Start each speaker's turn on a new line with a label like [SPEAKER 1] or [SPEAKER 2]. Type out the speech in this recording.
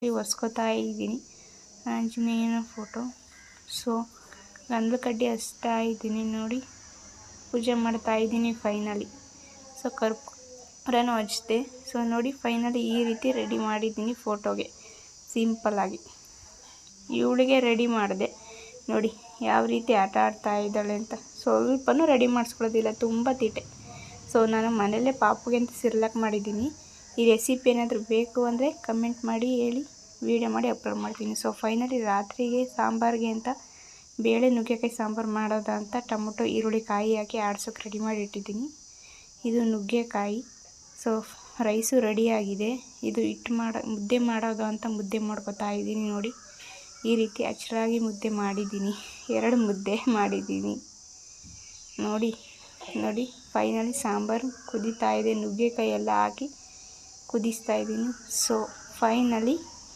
[SPEAKER 1] ಒರೆಸ್ಕೊತಾ ಇದ್ದೀನಿ ಆಂಜನೇಯನ photo. So ಗಂಧದ ಕಡ್ಡಿ ಹಚ್ತಾ ಇದ್ದೀನಿ ನೋಡಿ, ಪೂಜೆ ಮಾಡ್ತಾ ಇದ್ದೀನಿ ಫೈನಲಿ. ಸೊ ಕರ್ಪೂರನೂ ಹಚ್ಚಿದೆ. ಸೊ ನೋಡಿ ಫೈನಲಿ ಈ ರೀತಿ ರೆಡಿ ಮಾಡಿದ್ದೀನಿ ಫೋಟೋಗೆ ಸಿಂಪಲ್ಲಾಗಿ. ಇವಳಿಗೆ ರೆಡಿ ಮಾಡಿದೆ ನೋಡಿ ಯಾವ ರೀತಿ ಆಟ ಆಡ್ತಾ ಇದ್ದಾಳೆ ಅಂತ. ಸ್ವಲ್ಪನೂ ರೆಡಿ ಮಾಡಿಸ್ಕೊಳ್ಳೋದಿಲ್ಲ, ತುಂಬ ತೀಟೆ. ಸೊ ನಾನು ಮನೆಯಲ್ಲೇ ಪಾಪುಗೆ ಅಂತ ಸಿರ್ಲಾಕ್ ಮಾಡಿದ್ದೀನಿ. ಈ ರೆಸಿಪಿ ಏನಾದರೂ ಬೇಕು ಅಂದರೆ ಕಮೆಂಟ್ ಮಾಡಿ ಹೇಳಿ, ವೀಡಿಯೋ ಮಾಡಿ ಅಪ್ಲೋಡ್ ಮಾಡ್ತೀನಿ. ಸೊ ಫೈನಲಿ ರಾತ್ರಿಗೆ ಸಾಂಬಾರಿಗೆ ಅಂತ ಬೇಳೆ ನುಗ್ಗೆಕಾಯಿ ಸಾಂಬಾರು ಮಾಡೋದ ಅಂತ ಟೊಮೊಟೊ ಈರುಳ್ಳಿ ಕಾಯಿ ಹಾಕಿ ಆಡ್ಸೋಕೆ ರೆಡಿ ಮಾಡಿ ಇಟ್ಟಿದ್ದೀನಿ. ಇದು ನುಗ್ಗೆಕಾಯಿ. ಸೊ ರೈಸು ರೆಡಿಯಾಗಿದೆ. ಇದು ಮುದ್ದೆ ಮಾಡೋದು ಅಂತ ಮುದ್ದೆ ಮಾಡ್ಕೊತಾ ಇದ್ದೀನಿ ನೋಡಿ. ಈ ರೀತಿ ಅಚ್ಚರಾಗಿ ಮುದ್ದೆ ಮಾಡಿದ್ದೀನಿ, 2 ಮುದ್ದೆ ಮಾಡಿದ್ದೀನಿ ನೋಡಿ. ಫೈನಲಿ ಸಾಂಬಾರು ಕುದೀತಾ ಇದೆ, ನುಗ್ಗೆಕಾಯಿ ಎಲ್ಲ ಹಾಕಿ ಕುದಿಸ್ತಾ ಇದ್ದೀನಿ. So finally